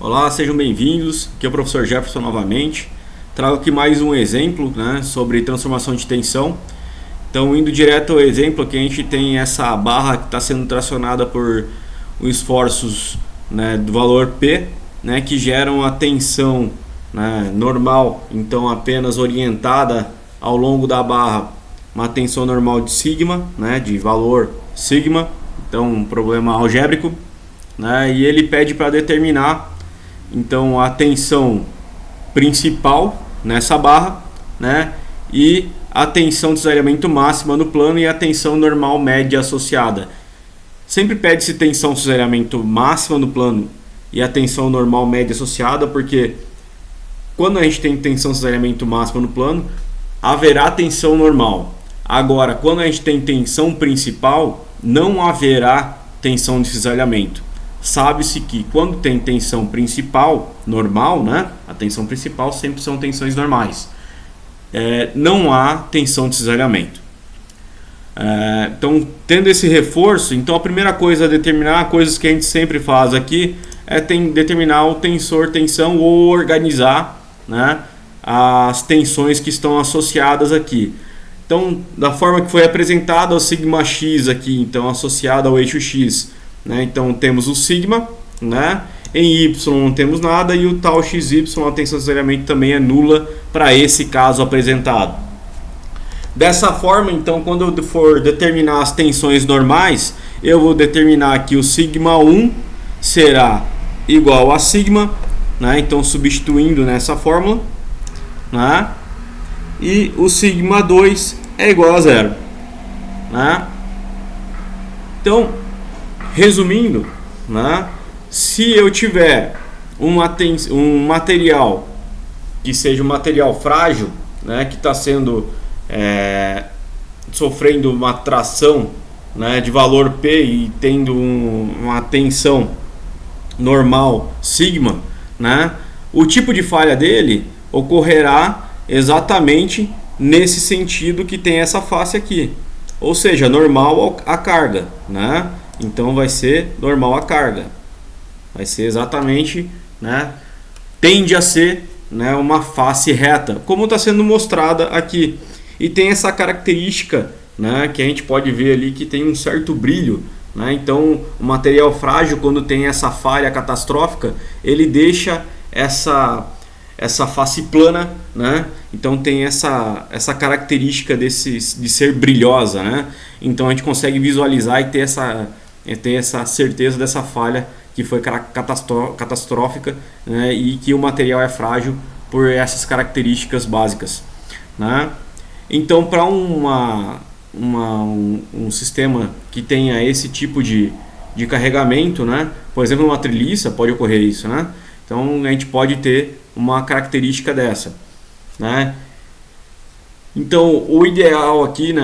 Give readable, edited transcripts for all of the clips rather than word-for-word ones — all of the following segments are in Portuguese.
Olá, sejam bem-vindos. Aqui é o professor Jefferson novamente. Trago aqui mais um exemplo, sobre transformação de tensão. Então, indo direto ao exemplo, aqui a gente tem essa barra que está sendo tracionada por esforços, do valor P, que geram a tensão, normal, então apenas orientada ao longo da barra, uma tensão normal de sigma, de valor sigma, então um problema algébrico, e ele pede para determinar então a tensão principal nessa barra, e a tensão de cisalhamento máxima no plano e a tensão normal média associada. Sempre pede-se tensão de cisalhamento máxima no plano e a tensão normal média associada, porque quando a gente tem tensão de cisalhamento máxima no plano, haverá tensão normal. Agora, quando a gente tem tensão principal, não haverá tensão de cisalhamento. Sabe-se que quando tem tensão principal normal, a tensão principal sempre são tensões normais. Não há tensão de cisalhamento. Então, tendo esse reforço, então a primeira coisa a determinar, coisas que a gente sempre faz aqui, é determinar o tensor, tensão, ou organizar as tensões que estão associadas aqui. Então, da forma que foi apresentado, o sigma x aqui, então associado ao eixo x, então temos o sigma, em y não temos nada, e o tal xy, a tensão de cisalhamento também é nula para esse caso apresentado. Dessa forma, então, quando eu for determinar as tensões normais, eu vou determinar que o sigma 1 será igual a sigma, então substituindo nessa fórmula, e o sigma 2 é igual a zero. Então, resumindo, se eu tiver um material que seja um material frágil, que está sendo sofrendo uma tração de valor P e tendo uma tensão normal sigma, o tipo de falha dele ocorrerá exatamente nesse sentido que tem essa face aqui, ou seja, normal a carga, então vai ser normal a carga, vai ser exatamente, tende a ser uma face reta, como está sendo mostrada aqui. E tem essa característica, que a gente pode ver ali, que tem um certo brilho, então o material frágil, quando tem essa falha catastrófica, ele deixa essa face plana, então tem essa característica de ser brilhosa, então a gente consegue visualizar e ter essa certeza dessa falha que foi catastrófica, e que o material é frágil por essas características básicas, Então, para um sistema que tenha esse tipo de carregamento, por exemplo, uma treliça, pode ocorrer isso, então a gente pode ter uma característica dessa, Então, o ideal aqui,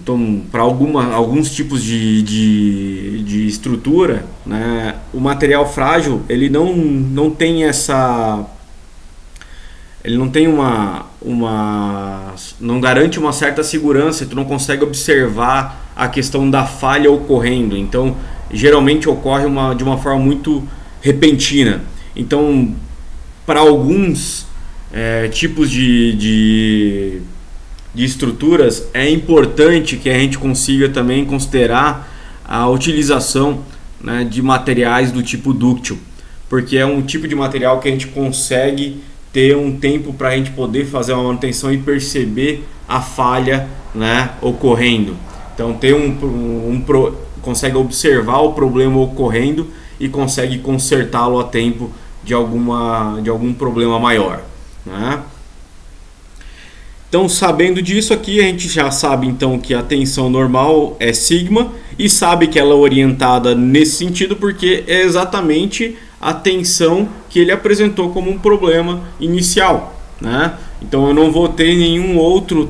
então, para alguns tipos de estrutura, o material frágil, ele não tem essa... Ele não tem não garante uma certa segurança, tu não consegue observar a questão da falha ocorrendo. Então, geralmente ocorre de uma forma muito repentina. Então, para alguns tipos de estruturas, é importante que a gente consiga também considerar a utilização de materiais do tipo dúctil, porque é um tipo de material que a gente consegue ter um tempo para a gente poder fazer uma manutenção e perceber a falha ocorrendo. Então consegue observar o problema ocorrendo e consegue consertá-lo a tempo de algum problema maior, Então, sabendo disso aqui, a gente já sabe então que a tensão normal é sigma, e sabe que ela é orientada nesse sentido porque é exatamente a tensão que ele apresentou como um problema inicial, Então eu não vou ter nenhum outro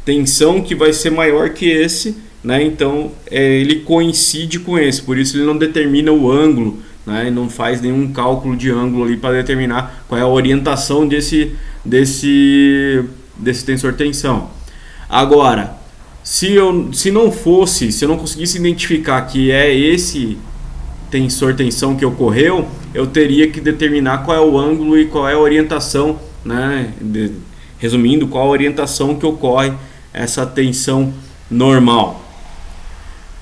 tensão que vai ser maior que esse, Então ele coincide com esse, por isso ele não determina o ângulo, não faz nenhum cálculo de ângulo ali para determinar qual é a orientação desse tensor tensão. Agora, se eu não conseguisse identificar que é esse tensor tensão que ocorreu, eu teria que determinar qual é o ângulo e qual é a orientação, né? Resumindo, qual a orientação que ocorre essa tensão normal.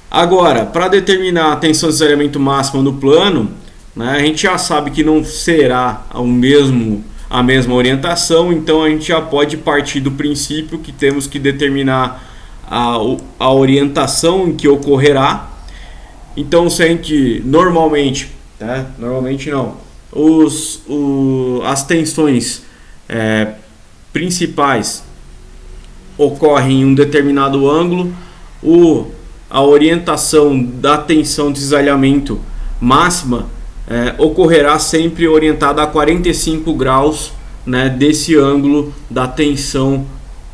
Agora, para determinar a tensão de cisalhamento máxima no plano, né, a gente já sabe que não será a mesma orientação, então a gente já pode partir do princípio que temos que determinar a orientação em que ocorrerá. Então, se a gente normalmente não, as tensões principais ocorrem em um determinado ângulo, a orientação da tensão de cisalhamento máxima ocorrerá sempre orientada a 45 graus, né, desse ângulo da tensão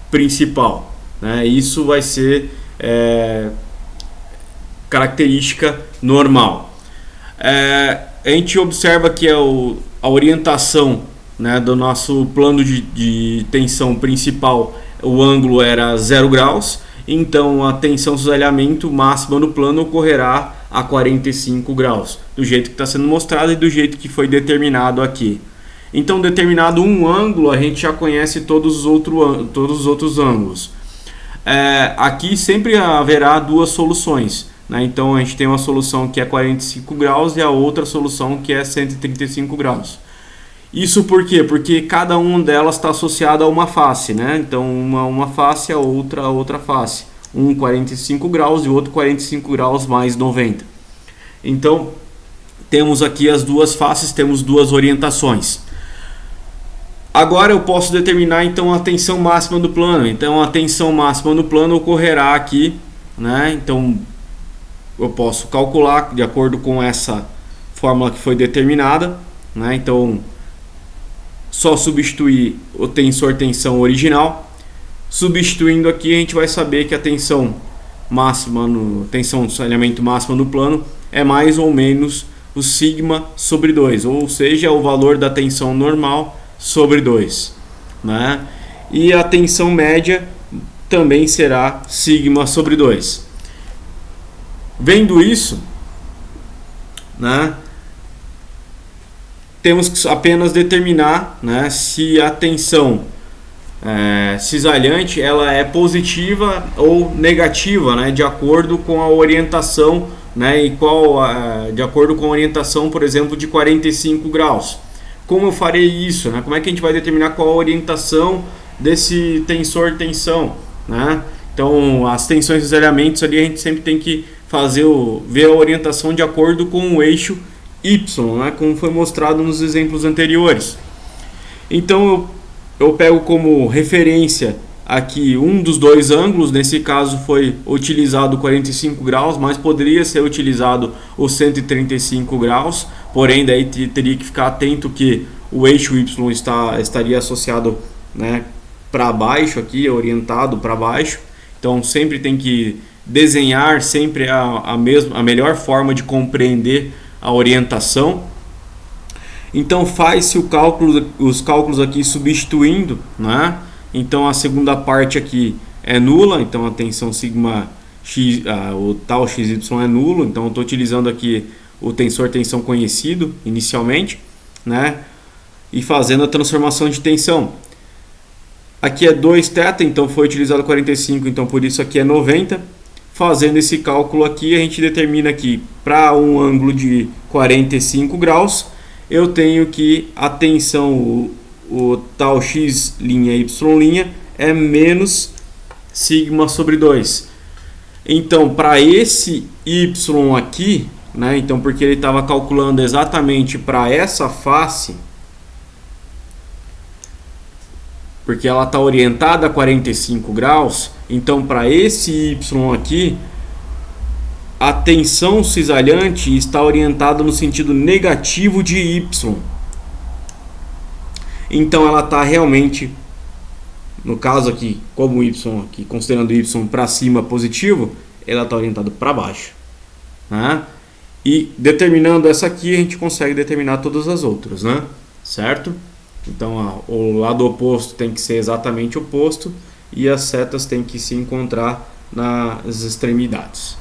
principal, né? Isso vai ser característica normal. A gente observa que a orientação, né, do nosso plano de tensão principal, o ângulo era 0 graus, então a tensão de cisalhamento máxima no plano ocorrerá a 45 graus, do jeito que está sendo mostrado e do jeito que foi determinado aqui. Então, determinado um ângulo, a gente já conhece todos os outros ângulos. Aqui sempre haverá duas soluções, né? Então a gente tem uma solução que é 45 graus e a outra solução que é 135 graus. Isso por quê? Porque cada uma delas está associada a uma face, né? Então uma face, a outra face. Um 45 graus e o outro 45 graus mais 90. Então temos aqui as duas faces, temos duas orientações. Agora eu posso determinar então a tensão máxima do plano. Então a tensão máxima no plano ocorrerá aqui, né? Então eu posso calcular de acordo com essa fórmula que foi determinada, né? Então só substituir o tensor tensão original. Substituindo aqui, a gente vai saber que a tensão máxima tensão de cisalhamento máxima no plano é mais ou menos o sigma sobre 2, ou seja, o valor da tensão normal sobre 2, né? E a tensão média também será sigma sobre 2. Vendo isso, né, temos que apenas determinar, né, se a tensão cisalhante ela é positiva ou negativa, né, de acordo com a orientação, né, de acordo com a orientação, por exemplo, de 45 graus. Como eu farei isso, né? Como é que a gente vai determinar qual a orientação desse tensor tensão, né? Então, as tensões de cisalhamentos ali a gente sempre tem que ver a orientação de acordo com o eixo Y, né, como foi mostrado nos exemplos anteriores. Então eu pego como referência aqui um dos dois ângulos, nesse caso foi utilizado 45 graus, mas poderia ser utilizado o 135 graus, porém daí teria que ficar atento que o eixo Y estaria associado, né, para baixo aqui, orientado para baixo. Então sempre tem que desenhar sempre a melhor forma de compreender a orientação. Então faz-se os cálculos aqui substituindo, né? Então a segunda parte aqui é nula, então a tensão sigma x, o tal xy é nulo, então eu estou utilizando aqui o tensor tensão conhecido inicialmente, né? E fazendo a transformação de tensão. Aqui é 2θ, então foi utilizado 45, então por isso aqui é 90. Fazendo esse cálculo aqui, a gente determina que para um ângulo de 45 graus, eu tenho que a tensão, o tal x' y' é menos sigma sobre 2. Então, para esse y aqui, né, então porque ele estava calculando exatamente para essa face, porque ela está orientada a 45 graus, então para esse y aqui, a tensão cisalhante está orientada no sentido negativo de y. Então ela está realmente, no caso aqui, como y aqui, considerando y para cima positivo, ela está orientada para baixo, né? E determinando essa aqui, a gente consegue determinar todas as outras, né? Certo? Então o lado oposto tem que ser exatamente oposto e as setas têm que se encontrar nas extremidades.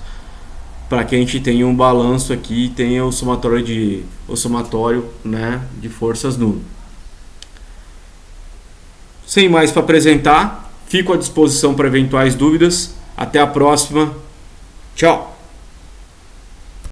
para que a gente tenha um balanço aqui, tenha o somatório, né, de forças nulo. Sem mais para apresentar, fico à disposição para eventuais dúvidas. Até a próxima. Tchau!